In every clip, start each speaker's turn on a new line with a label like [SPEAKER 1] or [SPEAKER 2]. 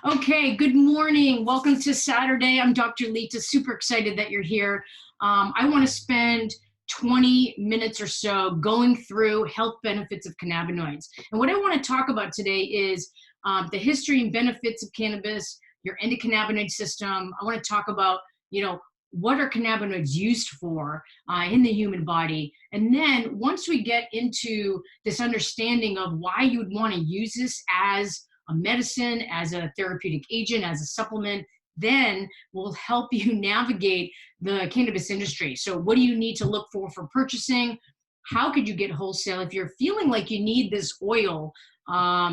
[SPEAKER 1] Okay, good morning. Welcome to Saturday. I'm Dr. LeTa. Super excited that you're here. I want to spend 20 minutes or so going through health benefits of cannabinoids. And what I want to talk about today is the history and benefits of cannabis, your endocannabinoid system. I want to talk about, what are cannabinoids used for in the human body? And then once we get into this understanding of why you would want to use this as a medicine, as a therapeutic agent, as a supplement, then will help you navigate the cannabis industry. So what do you need to look for purchasing? How could you get wholesale? If you're feeling like you need this oil,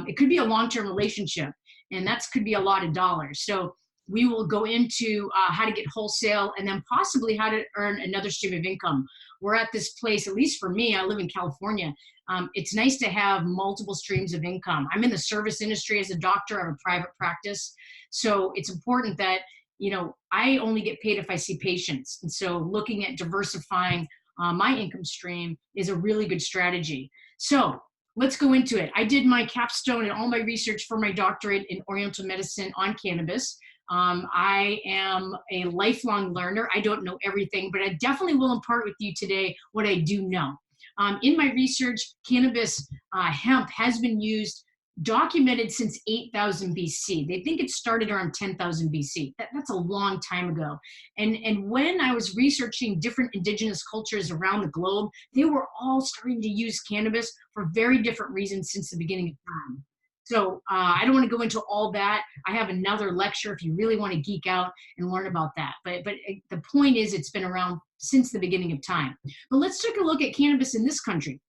[SPEAKER 1] it could be a long-term relationship, and that could be a lot of dollars. So we will go into how to get wholesale and then possibly how to earn another stream of income. We're at this place, at least for me, I live in California. It's nice to have multiple streams of income. I'm in the service industry as a doctor. I have a private practice. So it's important that, I only get paid if I see patients. And so looking at diversifying my income stream is a really good strategy. So let's go into it. I did my capstone and all my research for my doctorate in Oriental medicine on cannabis. I am a lifelong learner. I don't know everything, but I definitely will impart with you today what I do know. In my research, cannabis hemp has been used, documented since 8,000 BC. They think it started around 10,000 BC. That's a long time ago. And when I was researching different indigenous cultures around the globe, they were all starting to use cannabis for very different reasons since the beginning of time. So I don't want to go into all that. I have another lecture if you really want to geek out and learn about that. But the point is it's been around since the beginning of time. But let's take a look at cannabis in this country.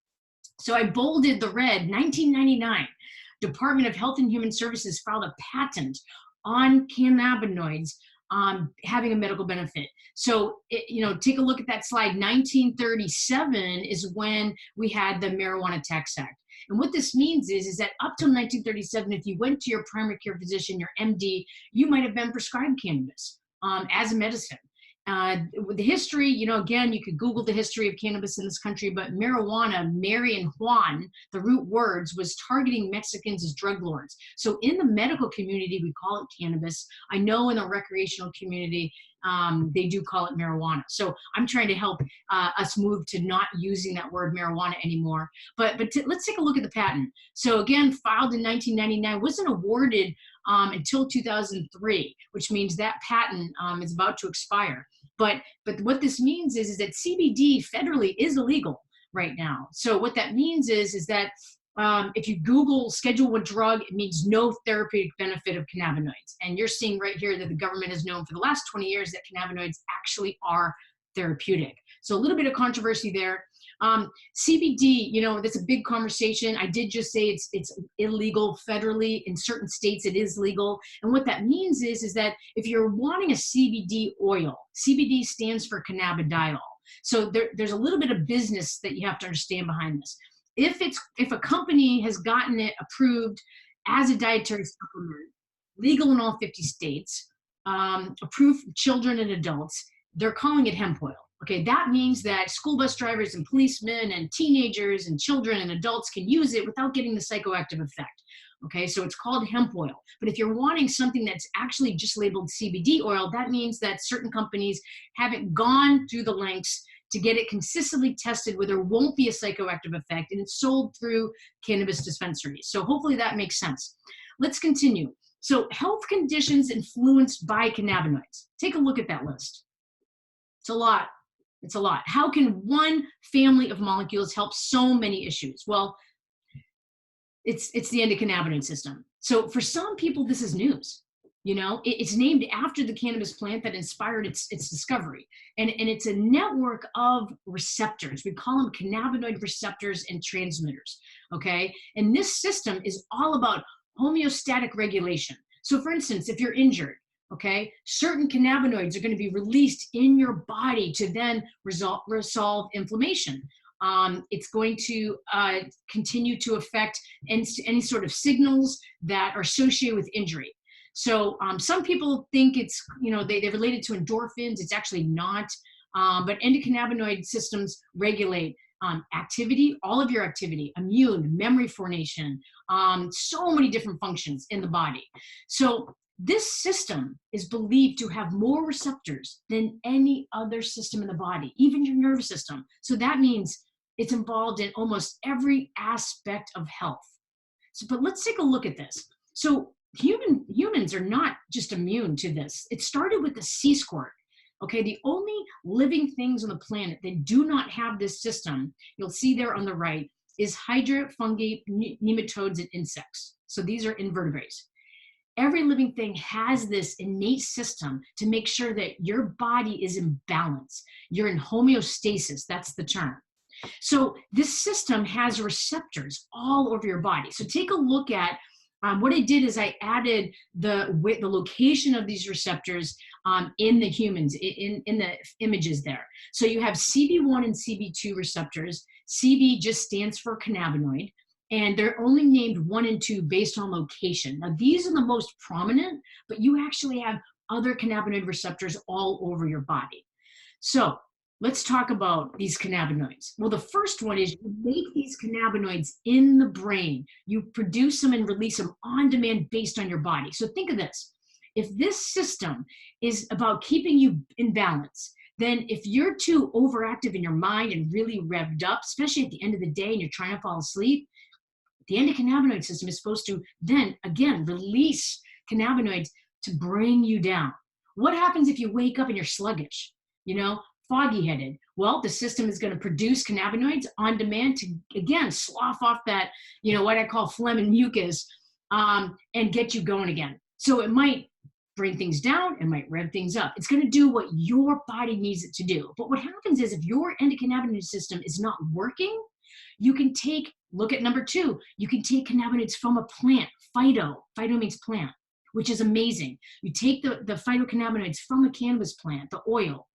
[SPEAKER 1] So I bolded the red, 1999. Department of Health and Human Services filed a patent on cannabinoids having a medical benefit. So, take a look at that slide. 1937 is when we had the Marijuana Tax Act. And what this means is that up till 1937, if you went to your primary care physician, your MD, you might have been prescribed cannabis as a medicine. With the history, again, you could Google the history of cannabis in this country, but marijuana, Mary and Juan, the root words, was targeting Mexicans as drug lords. So in the medical community, we call it cannabis. I know in the recreational community, they do call it marijuana. So I'm trying to help us move to not using that word marijuana anymore. But let's take a look at the patent. So again, filed in 1999, wasn't awarded until 2003, which means that patent is about to expire. But what this means is that CBD federally is illegal right now. So what that means is that if you Google Schedule I drug, it means no therapeutic benefit of cannabinoids. And you're seeing right here that the government has known for the last 20 years that cannabinoids actually are therapeutic. So a little bit of controversy there. CBD, that's a big conversation. I did just say it's illegal federally. In certain states, it is legal. And what that means is that if you're wanting a CBD oil, CBD stands for cannabidiol. So there's a little bit of business that you have to understand behind this. If a company has gotten it approved as a dietary supplement, legal in all 50 states, approved for children and adults, they're calling it hemp oil. Okay, that means that school bus drivers and policemen and teenagers and children and adults can use it without getting the psychoactive effect. Okay, so it's called hemp oil. But if you're wanting something that's actually just labeled CBD oil, that means that certain companies haven't gone through the lengths to get it consistently tested where there won't be a psychoactive effect, and it's sold through cannabis dispensaries. So hopefully that makes sense. Let's continue. So health conditions influenced by cannabinoids. Take a look at that list. It's a lot. It's a lot. How can one family of molecules help so many issues? Well, it's the endocannabinoid system. So for some people, this is news. It's named after the cannabis plant that inspired its discovery. And it's a network of receptors. We call them cannabinoid receptors and transmitters, okay? And this system is all about homeostatic regulation. So for instance, if you're injured, okay, certain cannabinoids are going to be released in your body to then resolve inflammation. It's going to continue to affect any sort of signals that are associated with injury. So some people think it's, they relate it to endorphins. It's actually not. But endocannabinoid systems regulate activity, all of your activity, immune, memory formation, so many different functions in the body. So this system is believed to have more receptors than any other system in the body, even your nervous system. So that means it's involved in almost every aspect of health. So, but let's take a look at this. So humans are not just immune to this. It started with the sea squirt. Okay, the only living things on the planet that do not have this system, you'll see there on the right, is hydra, fungi, nematodes, and insects. So these are invertebrates. Every living thing has this innate system to make sure that your body is in balance. You're in homeostasis, that's the term. So this system has receptors all over your body. So take a look at what I did is I added the location of these receptors in the humans, in the images there. So you have CB1 and CB2 receptors. CB just stands for cannabinoid, and they're only named 1 and 2 based on location. Now these are the most prominent, but you actually have other cannabinoid receptors all over your body. So let's talk about these cannabinoids. Well, the first one is you make these cannabinoids in the brain. You produce them and release them on demand based on your body. So think of this. If this system is about keeping you in balance, then if you're too overactive in your mind and really revved up, especially at the end of the day and you're trying to fall asleep, the endocannabinoid system is supposed to then, again, release cannabinoids to bring you down. What happens if you wake up and you're sluggish? Foggy headed. Well, the system is going to produce cannabinoids on demand to, again, slough off that, what I call phlegm and mucus, and get you going again. So it might bring things down, it might rev things up. It's going to do what your body needs it to do. But what happens is if your endocannabinoid system is not working, you can look at number 2, you can take cannabinoids from a plant, phyto means plant, which is amazing. You take the phytocannabinoids from a cannabis plant, the oil,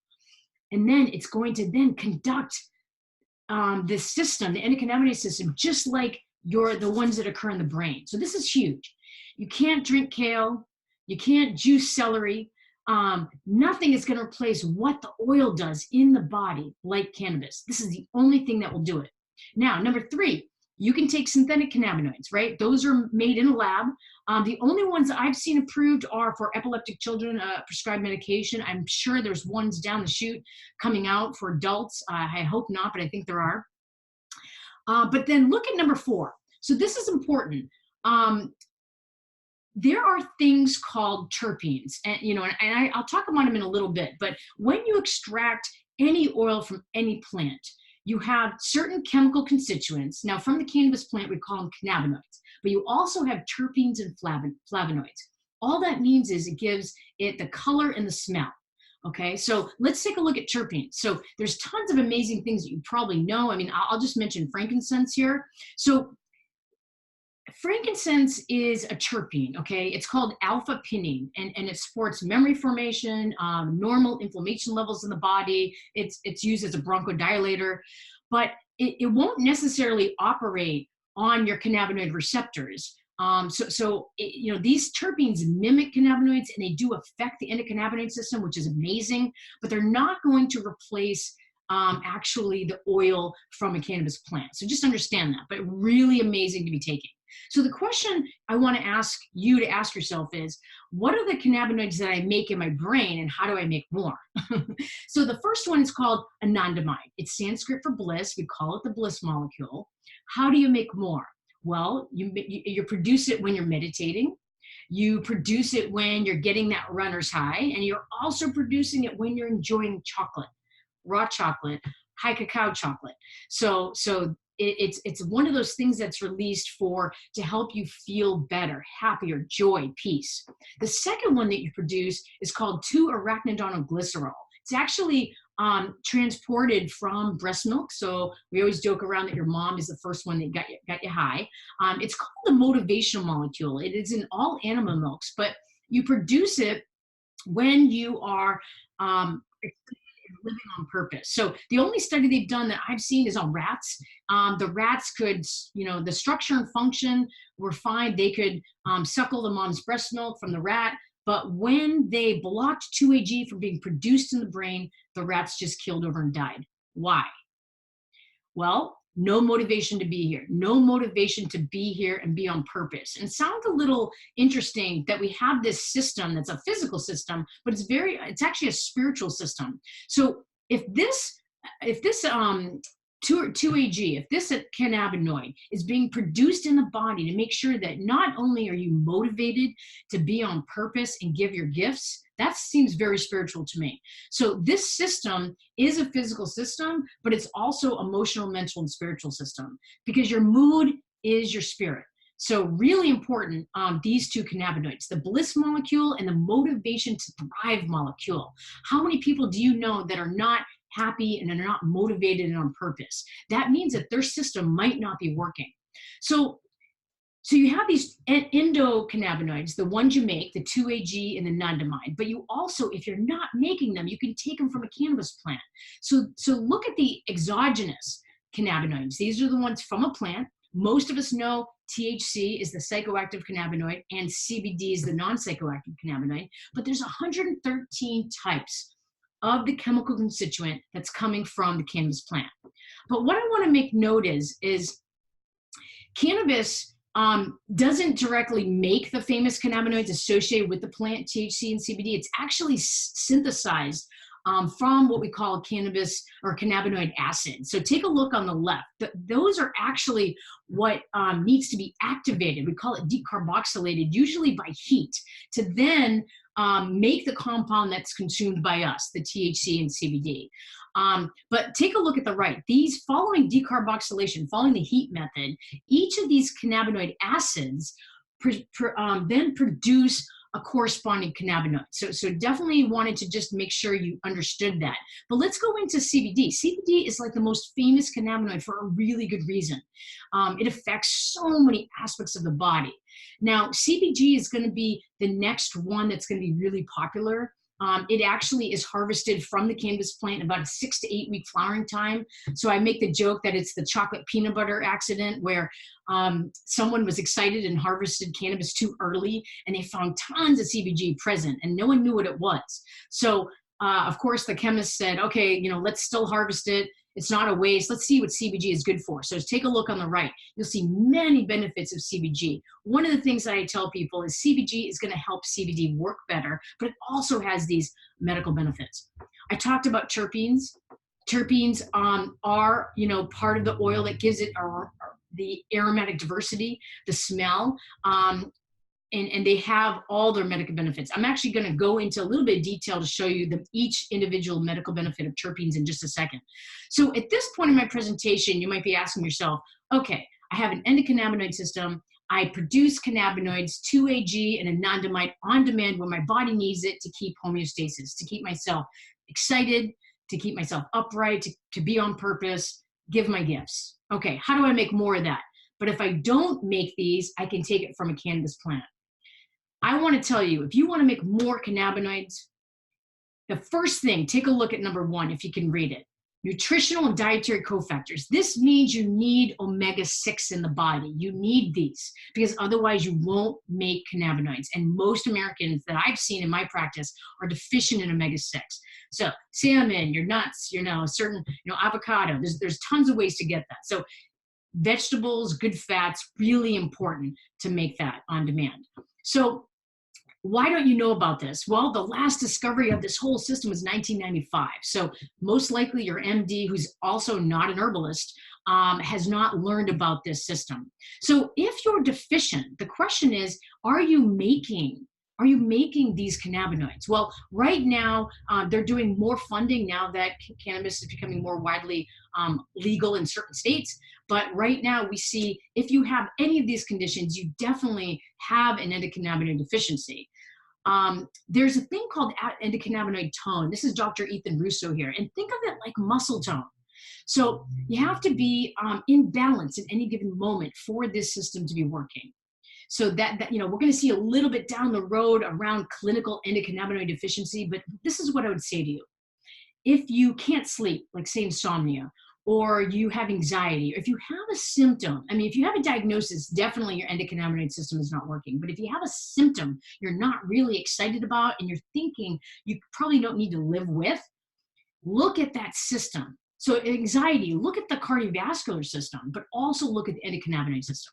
[SPEAKER 1] and then it's going to then conduct this system, the endocannabinoid system, just like the ones that occur in the brain. So this is huge. You can't drink kale. You can't juice celery. Nothing is going to replace what the oil does in the body like cannabis. This is the only thing that will do it. Now, number 3, you can take synthetic cannabinoids, right? Those are made in a lab. The only ones I've seen approved are for epileptic children, prescribed medication. I'm sure there's ones down the chute coming out for adults. I hope not, but I think there are. But then look at number 4. So this is important. There are things called terpenes, and I'll talk about them in a little bit. But when you extract any oil from any plant, you have certain chemical constituents. Now, from the cannabis plant, we call them cannabinoids, but you also have terpenes and flavonoids. All that means is it gives it the color and the smell. Okay, so let's take a look at terpenes. So there's tons of amazing things that you probably know. I mean, I'll just mention frankincense here. So frankincense is a terpene, okay? It's called alpha-pinene, and it supports memory formation, normal inflammation levels in the body. It's used as a bronchodilator, but it won't necessarily operate on your cannabinoid receptors. These terpenes mimic cannabinoids, and they do affect the endocannabinoid system, which is amazing, but they're not going to replace actually the oil from a cannabis plant. So just understand that, but really amazing to be taking. So the question I want to ask you to ask yourself is, what are the cannabinoids that I make in my brain, and how do I make more? So the first one is called anandamide. It's Sanskrit for bliss. We call it the bliss molecule. How do you make more? Well, you produce it when you're meditating. You produce it when you're getting that runner's high, and you're also producing it when you're enjoying chocolate, raw chocolate, high cacao chocolate. So it's one of those things that's released to help you feel better, happier, joy, peace. The second one that you produce is called 2-arachidonoglycerol. It's actually transported from breast milk. So we always joke around that your mom is the first one that got you high. It's called the motivational molecule. It is in all animal milks, but you produce it when you are living on purpose. So the only study they've done that I've seen is on rats. The rats could, the structure and function were fine. They could suckle the mom's breast milk from the rat. But when they blocked 2-AG from being produced in the brain, the rats just killed over and died. Why? Well, no motivation to be here, no motivation to be here and be on purpose. And it sounds a little interesting that we have this system that's a physical system, but it's actually a spiritual system. So if this 2AG, if this cannabinoid is being produced in the body to make sure that not only are you motivated to be on purpose and give your gifts, that seems very spiritual to me. So this system is a physical system, but it's also emotional, mental, and spiritual system, because your mood is your spirit. So really important, these two cannabinoids, the bliss molecule and the motivation to thrive molecule. How many people do you know that are not happy and are not motivated and on purpose? That means that their system might not be working. So you have these endocannabinoids, the ones you make, the 2AG and the nandamide, but you also, if you're not making them, you can take them from a cannabis plant. So look at the exogenous cannabinoids. These are the ones from a plant. Most of us know THC is the psychoactive cannabinoid and CBD is the non-psychoactive cannabinoid, but there's 113 types of the chemical constituent that's coming from the cannabis plant. But what I want to make note is cannabis doesn't directly make the famous cannabinoids associated with the plant, THC and CBD. It's actually synthesized from what we call cannabis or cannabinoid acid. So take a look on the left. Those are actually what needs to be activated. We call it decarboxylated, usually by heat, to then make the compound that's consumed by us, the THC and CBD. But take a look at the right. These, following decarboxylation, following the heat method, each of these cannabinoid acids then produce a corresponding cannabinoid. So definitely wanted to just make sure you understood that. But let's go into CBD. CBD is like the most famous cannabinoid for a really good reason. It affects so many aspects of the body. Now, CBG is going to be the next one that's going to be really popular. It actually is harvested from the cannabis plant in about a 6 to 8 week flowering time. So I make the joke that it's the chocolate peanut butter accident, where someone was excited and harvested cannabis too early, and they found tons of CBG present, and no one knew what it was. So of course the chemist said, okay, let's still harvest it. It's not a waste. Let's see what CBG is good for. So take a look on the right. You'll see many benefits of CBG. One of the things that I tell people is CBG is going to help CBD work better, but it also has these medical benefits. I talked about terpenes. Terpenes are, part of the oil that gives it the aromatic diversity, the smell. And they have all their medical benefits. I'm actually going to go into a little bit of detail to show you each individual medical benefit of terpenes in just a second. So at this point in my presentation, you might be asking yourself, okay, I have an endocannabinoid system. I produce cannabinoids, 2AG and a nandamide on demand when my body needs it to keep homeostasis, to keep myself excited, to keep myself upright, to be on purpose, give my gifts. Okay, how do I make more of that? But if I don't make these, I can take it from a cannabis plant. I want to tell you, if you want to make more cannabinoids, the first thing, take a look at number 1, if you can read it. Nutritional and dietary cofactors. This means you need omega-6 in the body. You need these, because otherwise you won't make cannabinoids. And most Americans that I've seen in my practice are deficient in omega-6. So salmon, your nuts, certain, avocado. There's tons of ways to get that. So vegetables, good fats, really important to make that on demand. So why don't you know about this? Well, the last discovery of this whole system was 1995. So most likely your MD, who's also not an herbalist, has not learned about this system. So if you're deficient, the question is, are you making these cannabinoids? Well, right now, they're doing more funding now that cannabis is becoming more widely legal in certain states. But right now we see if you have any of these conditions, you definitely have an endocannabinoid deficiency. There's a thing called endocannabinoid tone. This is Dr. Ethan Russo here. And think of it like muscle tone. So you have to be in balance at any given moment for this system to be working. So that we're going to see a little bit down the road around clinical endocannabinoid deficiency, but this is what I would say to you. If you can't sleep, like say insomnia, or you have anxiety, or if you have a symptom, if you have a diagnosis, definitely your endocannabinoid system is not working. But if you have a symptom you're not really excited about and you're thinking you probably don't need to live with, look at that system. So anxiety, look at the cardiovascular system, but also look at the endocannabinoid system.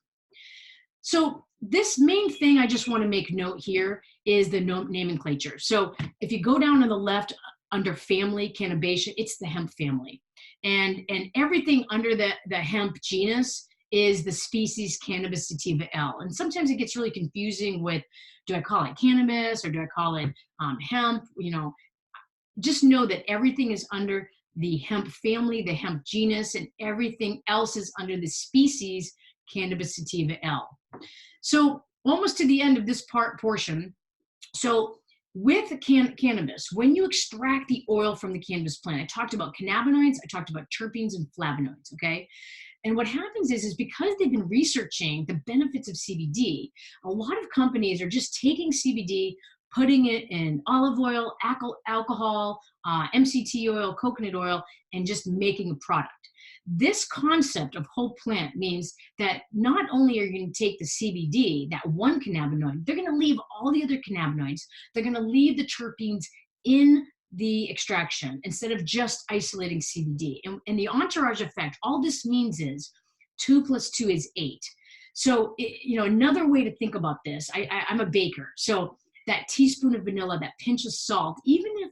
[SPEAKER 1] So this main thing I just want to make note here is the nomenclature. So if you go down to the left under family cannabis, it's the hemp family. And everything under the hemp genus is the species Cannabis sativa L. And sometimes it gets really confusing with, do I call it cannabis or do I call it hemp? You know, just know that everything is under the hemp family, the hemp genus, and everything else is under the species Cannabis sativa L. So almost to the end of this portion, so with cannabis, when you extract the oil from the cannabis plant, I talked about cannabinoids, I talked about terpenes and flavonoids, okay? And what happens is because they've been researching the benefits of CBD, a lot of companies are just taking CBD, putting it in olive oil, alcohol, MCT oil, coconut oil, and just making a product. This concept of whole plant means that not only are you going to take the CBD, that one cannabinoid, they're going to leave all the other cannabinoids. They're going to leave the terpenes in the extraction instead of just isolating CBD. And the entourage effect, all this means is 2 + 2 is 8. So, you know, another way to think about this, I'm a baker. So that teaspoon of vanilla, that pinch of salt, even if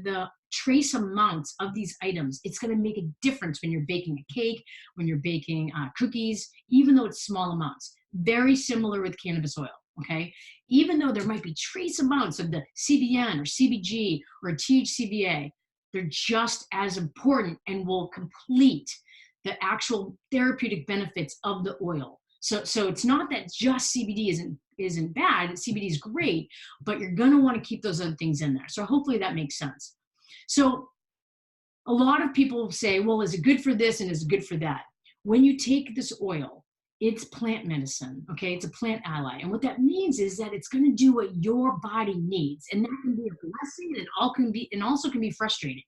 [SPEAKER 1] the trace amounts of these items, it's going to make a difference when you're baking a cake, when you're baking cookies, even though it's small amounts. Very similar with cannabis oil, okay? Even though there might be trace amounts of the CBN or CBG or THCVA, they're just as important and will complete the actual therapeutic benefits of the oil. So it's not that just CBD isn't bad. CBD is great, but you're going to want to keep those other things in there. So hopefully that makes sense. So a lot of people say, well, is it good for this and is it good for that? When you take this oil, it's plant medicine, okay? It's a plant ally. And what that means is that it's going to do what your body needs. And that can be a blessing and also can be frustrating,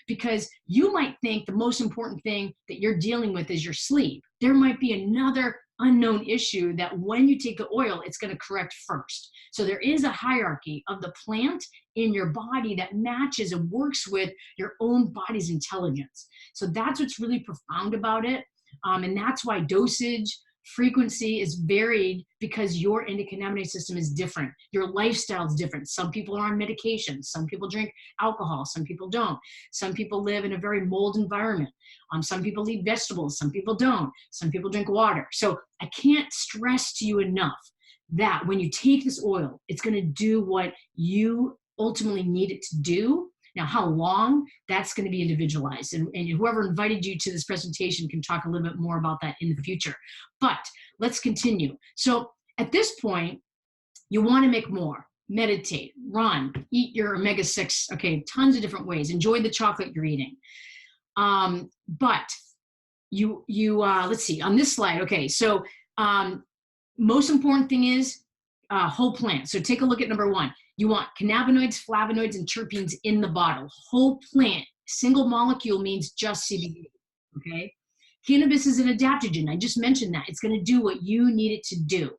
[SPEAKER 1] because you might think the most important thing that you're dealing with is your sleep. There might be another unknown issue that when you take the oil, it's going to correct first. So there is a hierarchy of the plant in your body that matches and works with your own body's intelligence. So that's what's really profound about it. And that's why dosage, frequency is varied, because your endocannabinoid system is different. Your lifestyle is different. Some people are on medication. Some people drink alcohol. Some people don't. Some people live in a very mold environment. Some people eat vegetables. Some people don't. Some people drink water. So I can't stress to you enough that when you take this oil, it's going to do what you ultimately need it to do. Now, how long, that's going to be individualized. And whoever invited you to this presentation can talk a little bit more about that in the future. But let's continue. So at this point, you want to make more. Meditate, run, eat your omega-6, okay, tons of different ways. Enjoy the chocolate you're eating. But let's see, on this slide, okay, so most important thing is whole plant. So take a look at number 1. You want cannabinoids, flavonoids, and terpenes in the bottle. Whole plant, single molecule means just CBD, okay? Cannabis is an adaptogen. I just mentioned that. It's going to do what you need it to do.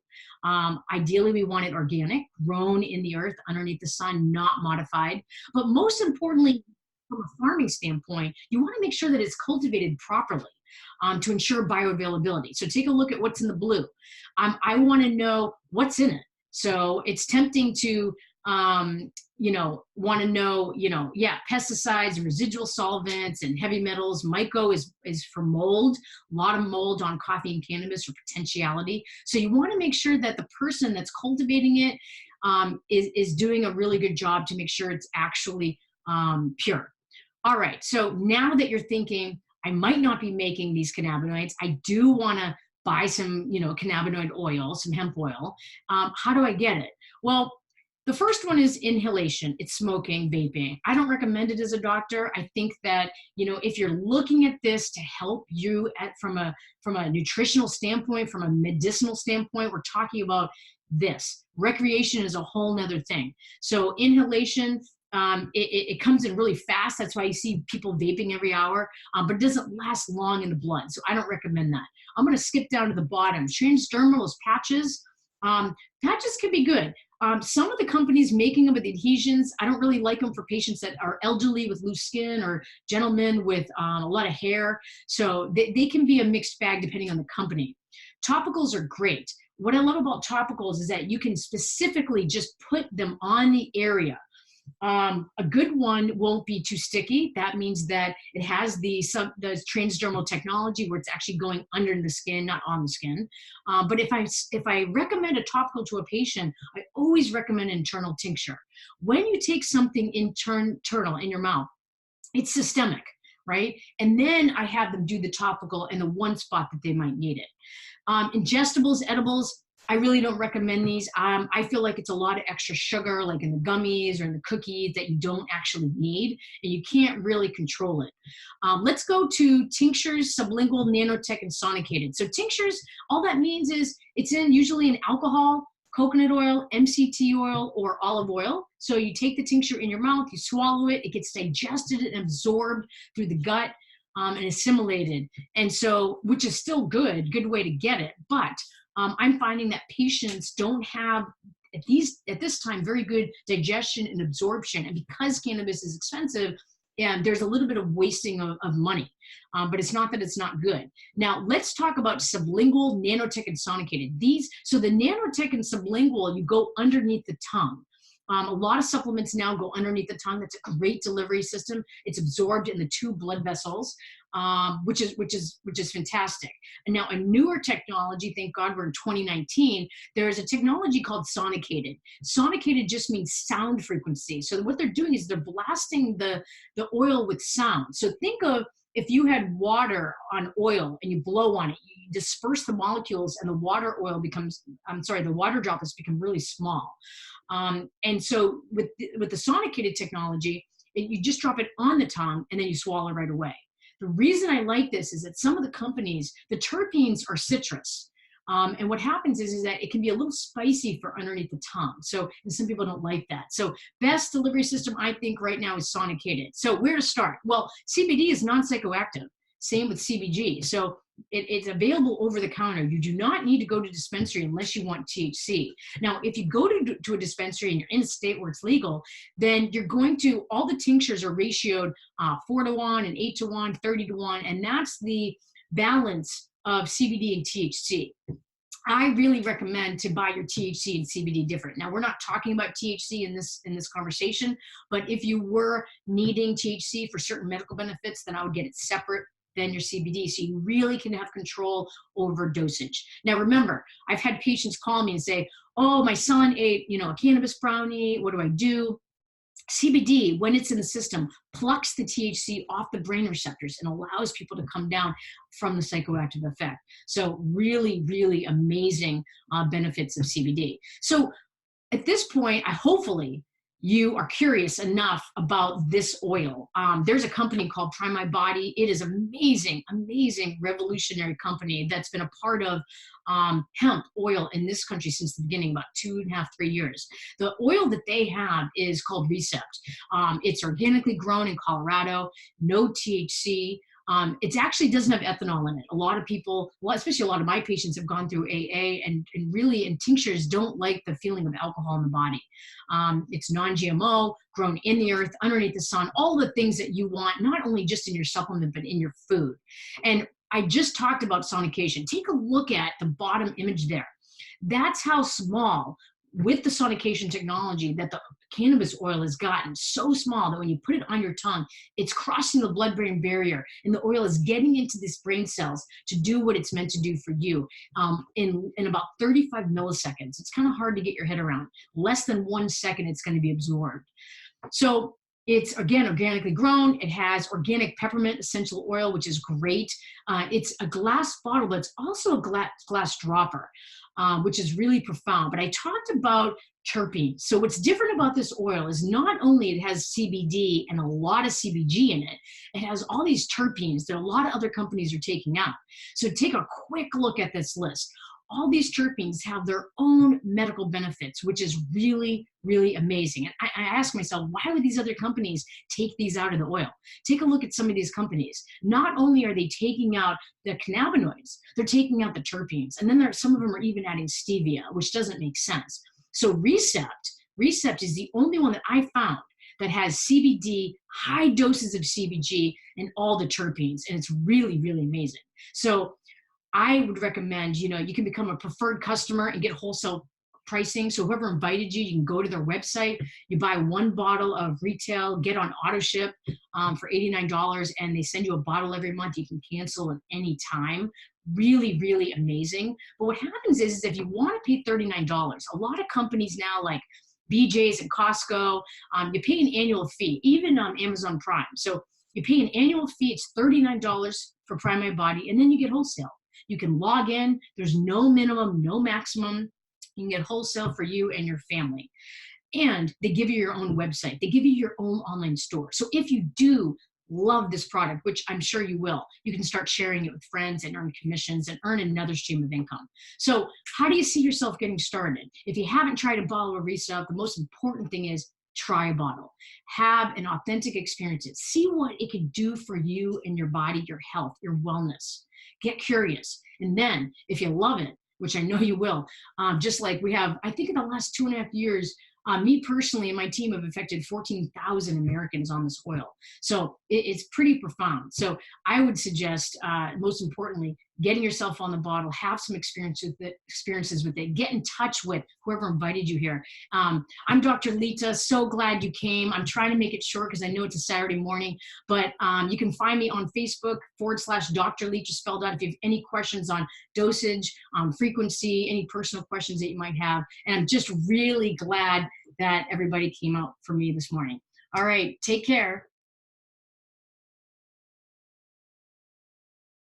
[SPEAKER 1] Ideally, we want it organic, grown in the earth, underneath the sun, not modified. But most importantly, from a farming standpoint, you want to make sure that it's cultivated properly to ensure bioavailability. So take a look at what's in the blue. I want to know what's in it. So it's tempting to want to know, pesticides and residual solvents and heavy metals. Myco is for mold, a lot of mold on coffee and cannabis for potentiality. So you want to make sure that the person that's cultivating it is doing a really good job to make sure it's actually pure. All right, so now that you're thinking, I might not be making these cannabinoids, I do want to buy some, cannabinoid oil, some hemp oil. How do I get it? Well, the first one is inhalation. It's smoking, vaping. I don't recommend it as a doctor. I think that, if you're looking at this to help you from a nutritional standpoint, from a medicinal standpoint, we're talking about this. Recreation is a whole nother thing. So inhalation, it comes in really fast. That's why you see people vaping every hour, but it doesn't last long in the blood. So I don't recommend that. I'm going to skip down to the bottom. Transdermal is patches. Patches can be good. Some of the companies making them with adhesions, I don't really like them for patients that are elderly with loose skin or gentlemen with a lot of hair. So they can be a mixed bag depending on the company. Topicals are great. What I love about topicals is that you can specifically just put them on the area. A good one won't be too sticky. That means that it has the transdermal technology where it's actually going under the skin, not on the skin. But if I recommend a topical to a patient, I always recommend an internal tincture. When you take something internal in your mouth, it's systemic, right? And then I have them do the topical in the one spot that they might need it. Ingestibles, edibles, I really don't recommend these. I feel like it's a lot of extra sugar, like in the gummies or in the cookies, that you don't actually need, and you can't really control it. Let's go to tinctures, sublingual, nanotech, and sonicated. So tinctures, all that means is it's in usually an alcohol, coconut oil, MCT oil, or olive oil. So you take the tincture in your mouth, you swallow it, it gets digested and absorbed through the gut and assimilated. And so, which is still good way to get it. But I'm finding that patients don't have, at this time, very good digestion and absorption. And because cannabis is expensive, and there's a little bit of wasting of money, but it's not that it's not good. Now, let's talk about sublingual, nanotech, and sonicated. So the nanotech and sublingual, you go underneath the tongue. A lot of supplements now go underneath the tongue. That's a great delivery system. It's absorbed in the two blood vessels, which is fantastic. And now a newer technology, thank God we're in 2019, there is a technology called sonicated. Sonicated just means sound frequency. So what they're doing is they're blasting the oil with sound. So think of if you had water on oil and you blow on it, you disperse the molecules and the water droplets become really small. And so with the sonicated technology, you just drop it on the tongue and then you swallow right away. The reason I like this is that some of the companies, the terpenes are citrus. And what happens is that it can be a little spicy for underneath the tongue. So, and some people don't like that. So best delivery system, I think right now, is sonicated. So where to start? Well, CBD is non-psychoactive. Same with CBG. So it's available over the counter. You do not need to go to dispensary unless you want THC. Now, if you go to a dispensary and you're in a state where it's legal, then you're going to, all the tinctures are ratioed 4-to-1 and 8-to-1, 30-to-1, and that's the balance of CBD and THC. I really recommend to buy your THC and CBD different. Now, we're not talking about THC in this conversation, but if you were needing THC for certain medical benefits, then I would get it separate than your CBD, so you really can have control over dosage. Now, remember, I've had patients call me and say, oh, my son ate, a cannabis brownie, what do I do? CBD, when it's in the system, plucks the THC off the brain receptors and allows people to come down from the psychoactive effect. So really, really amazing benefits of CBD. So at this point, hopefully you are curious enough about this oil. There's a company called Prime My Body. It is amazing, amazing, revolutionary company that's been a part of hemp oil in this country since the beginning, about 2.5, 3 years. The oil that they have is called Recept. It's organically grown in Colorado, no THC. It actually doesn't have ethanol in it. A lot of people, well, especially a lot of my patients, have gone through AA and really in tinctures don't like the feeling of alcohol in the body. It's non-GMO, grown in the earth, underneath the sun, all the things that you want, not only just in your supplement, but in your food. And I just talked about sonication. Take a look at the bottom image there. That's how small, with the sonication technology, that the cannabis oil has gotten so small that when you put it on your tongue, it's crossing the blood-brain barrier and the oil is getting into these brain cells to do what it's meant to do for you in about 35 milliseconds. It's kind of hard to get your head around. Less than 1 second, it's going to be absorbed. So it's, again, organically grown. It has organic peppermint essential oil, which is great. It's a glass bottle, but it's also a glass dropper, which is really profound. But I talked about terpenes. So what's different about this oil is not only it has CBD and a lot of CBG in it, it has all these terpenes that a lot of other companies are taking out. So take a quick look at this list. all these terpenes have their own medical benefits, which is really, really amazing. And I ask myself, why would these other companies take these out of the oil? Take a look at some of these companies. Not only are they taking out the cannabinoids, they're taking out the terpenes. And then some of them are even adding stevia, which doesn't make sense. So Recept is the only one that I found that has CBD, high doses of CBG, and all the terpenes. And it's really, really amazing. So I would recommend, you can become a preferred customer and get wholesale pricing. So whoever invited you, you can go to their website, you buy one bottle of retail, get on auto ship for $89, and they send you a bottle every month. You can cancel at any time. Really, really amazing. But what happens is if you want to pay $39, a lot of companies now, like BJ's and Costco, you pay an annual fee, even on Amazon Prime. So you pay an annual fee, it's $39 for Prime My Body, and then you get wholesale. You can log in, there's no minimum, no maximum. You can get wholesale for you and your family. And they give you your own website. They give you your own online store. So if you do love this product, which I'm sure you will, you can start sharing it with friends and earn commissions and earn another stream of income. So how do you see yourself getting started? If you haven't tried a bottle of Recept, the most important thing is try a bottle. Have an authentic experience. See what it can do for you and your body, your health, your wellness. Get curious. And then if you love it, which I know you will, just like we have, I think in the last 2.5 years, me personally and my team have affected 14,000 Americans on this oil. So it's pretty profound. So I would suggest, most importantly, getting yourself on the bottle, have some experiences with it, get in touch with whoever invited you here. I'm Dr. LeTa, so glad you came. I'm trying to make it short because I know it's a Saturday morning, but you can find me on Facebook /Dr. LeTa spelled out if you have any questions on dosage, frequency, any personal questions that you might have. And I'm just really glad that everybody came out for me this morning. All right, take care.